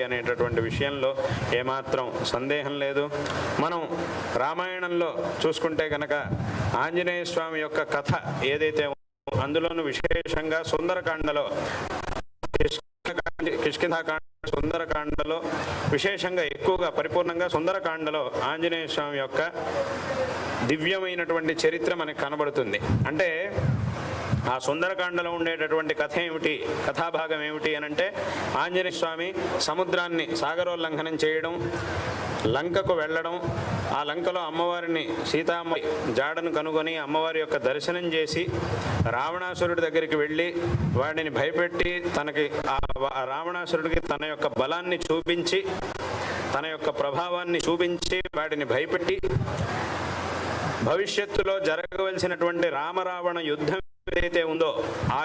అనేటటువంటి విషయంలో ఏమాత్రం సందేహం లేదు. మనం రామాయణంలో చూసుకుంటే కనుక ఆంజనేయ స్వామి యొక్క కథ ఏదైతే అందులోనూ విశేషంగా సుందరకాండలో కిష్కింధాకాండ సుందరకాండలో విశేషంగా ఎక్కువగా పరిపూర్ణంగా సుందరకాండలో ఆంజనేయ స్వామి యొక్క దివ్యమైనటువంటి చరిత్ర మనకు కనబడుతుంది. అంటే ఆ సుందరకాండలో ఉండేటటువంటి కథ ఏమిటి, కథాభాగం ఏమిటి అని అంటే ఆంజనేయ స్వామి సముద్రాన్ని సాగరోల్లంఘనం చేయడం, లంకకు వెళ్ళడం, ఆ లంకలో అమ్మవారిని సీతామ్మ జాడను కనుగొని అమ్మవారి యొక్క దర్శనం చేసి రావణాసురుడి దగ్గరికి వెళ్ళి వాడిని భయపెట్టి తనకి ఆ రావణాసురుడికి తన యొక్క బలాన్ని చూపించి తన యొక్క ప్రభావాన్ని చూపించి వాడిని భయపెట్టి భవిష్యత్తులో జరగవలసినటువంటి రామరావణ యుద్ధం ఏదైతే ఉందో ఆ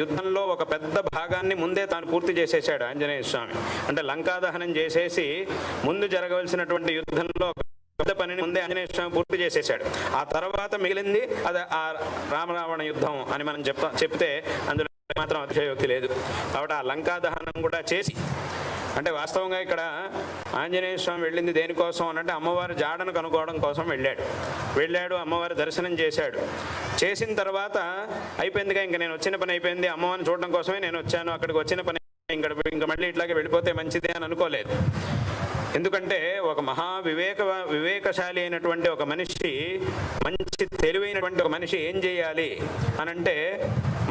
యుద్ధంలో ఒక పెద్ద భాగాన్ని ముందే తాను పూర్తి చేసేసాడు ఆంజనేయ స్వామి. అంటే లంకాదహనం చేసేసి ముందు జరగవలసినటువంటి యుద్ధంలో పెద్ద పనిని ముందే ఆంజనేయ స్వామి పూర్తి చేసేసాడు. ఆ తర్వాత మిగిలింది అది ఆ రామరావణ యుద్ధం అని మనం చెప్తే అందులో మాత్రం అతిశయోక్తి లేదు. కాబట్టి ఆ లంకాదహనం కూడా చేసి, అంటే వాస్తవంగా ఇక్కడ ఆంజనేయ స్వామి వెళ్ళింది దేనికోసం అనంటే అమ్మవారి జాడను కనుక్కోవడం కోసం వెళ్ళాడు, అమ్మవారి దర్శనం చేశాడు. చేసిన తర్వాత అయిపోయిందిగా, ఇంకా నేను వచ్చిన పని అయిపోయింది, అమ్మవారిని చూడడం కోసమే నేను వచ్చాను, అక్కడికి వచ్చిన పని ఇంకా మళ్ళీ ఇట్లాగే వెళ్ళిపోతే మంచిదే అని అనుకోలేదు. ఎందుకంటే ఒక వివేకశాలి అయినటువంటి ఒక మనిషి, మంచి తెలివైనటువంటి ఒక మనిషి ఏం చేయాలి అనంటే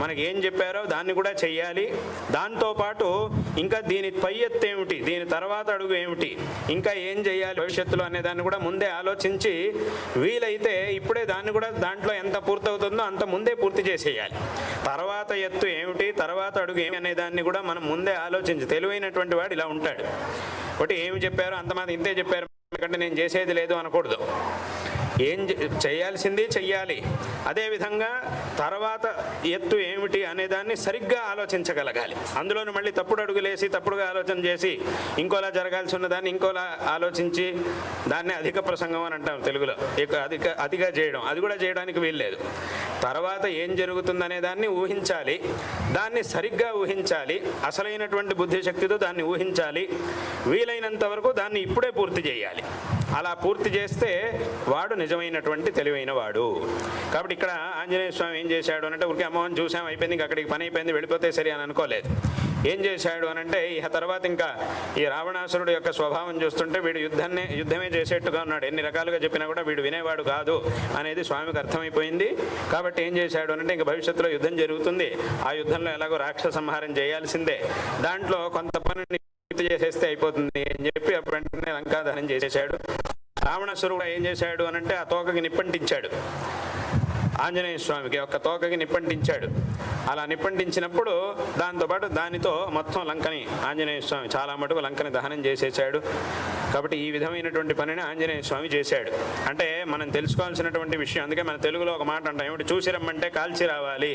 మనకి ఏం చెప్పారో దాన్ని కూడా చెయ్యాలి. దాంతోపాటు ఇంకా దీని పై ఎత్తు ఏమిటి, దీని తర్వాత అడుగు ఏమిటి, ఇంకా ఏం చేయాలి భవిష్యత్తులో అనే దాన్ని కూడా ముందే ఆలోచించి వీలైతే ఇప్పుడే దాన్ని కూడా దాంట్లో ఎంత పూర్తవుతుందో అంత ముందే పూర్తి చేసేయాలి. తర్వాత ఎత్తు ఏమిటి, తర్వాత అడుగు ఏమి అనే దాన్ని కూడా మనం ముందే ఆలోచించి, తెలివైనటువంటి వాడు ఇలా ఉంటాడు. ఒకటి ఏమి చెప్పారో అంతమంది ఇంతే చెప్పారు ఎందుకంటే నేను చేసేది లేదు అనకూడదు. ఏం చేయాల్సింది చెయ్యాలి. అదేవిధంగా తర్వాత ఎత్తు ఏమిటి అనేదాన్ని సరిగ్గా ఆలోచించగలగాలి. అందులోని మళ్ళీ తప్పుడు అడుగులేసి తప్పుడుగా ఆలోచన చేసి ఇంకోలా జరగాల్సి ఉన్నదాన్ని ఇంకోలా ఆలోచించి దాన్ని అధిక ప్రసంగం అని అంటాం తెలుగులో. అతిగా చేయడం, అది కూడా చేయడానికి వీల్లేదు. తర్వాత ఏం జరుగుతుందనే దాన్ని ఊహించాలి, దాన్ని సరిగ్గా ఊహించాలి, అసలైనటువంటి బుద్ధిశక్తితో దాన్ని ఊహించాలి, వీలైనంత వరకు దాన్ని ఇప్పుడే పూర్తి చేయాలి. అలా పూర్తి చేస్తే వాడు నిజమైనటువంటి తెలివైన వాడు. కాబట్టి ఇక్కడ ఆంజనేయ స్వామి ఏం చేశాడు అంటే ఊరికి అమ్మవారిని చూసాం అయిపోయింది, ఇంకా అక్కడికి పని అయిపోయింది, వెళ్ళిపోతే సరి అని అనుకోలేదు. ఏం చేశాడు అనంటే ఇక తర్వాత ఇంకా ఈ రావణాసురుడు యొక్క స్వభావం చూస్తుంటే వీడు యుద్ధమే చేసేట్టుగా ఉన్నాడు. ఎన్ని రకాలుగా చెప్పినా కూడా వీడు వినేవాడు కాదు అనేది స్వామికి అర్థమైపోయింది. కాబట్టి ఏం చేశాడు అనంటే ఇంకా భవిష్యత్తులో యుద్ధం జరుగుతుంది, ఆ యుద్ధంలో ఎలాగో రాక్షస సంహారం చేయాల్సిందే, దాంట్లో కొంత పనిని చేసేస్తే అయిపోతుంది అని చెప్పి అప్పుడు వెంటనే లంకాదహనం చేసేసాడు. రావణాసురుడు ఏం చేశాడు అనంటే ఆ తోకకి నిప్పంటించాడు, ఆంజనేయ స్వామికి ఒక తోకకి నిప్పంటించాడు. అలా నిప్పంటించినప్పుడు దాంతోపాటు దానితో మొత్తం లంకని ఆంజనేయ స్వామి చాలా మటుకు లంకని దహనం చేసేసాడు. కాబట్టి ఈ విధమైనటువంటి పనిని ఆంజనేయ స్వామి చేశాడు. అంటే మనం తెలుసుకోవాల్సినటువంటి విషయం, అందుకే మన తెలుగులో ఒక మాట అంటాం ఏమిటి, చూసి రమ్మంటే కాల్చి రావాలి.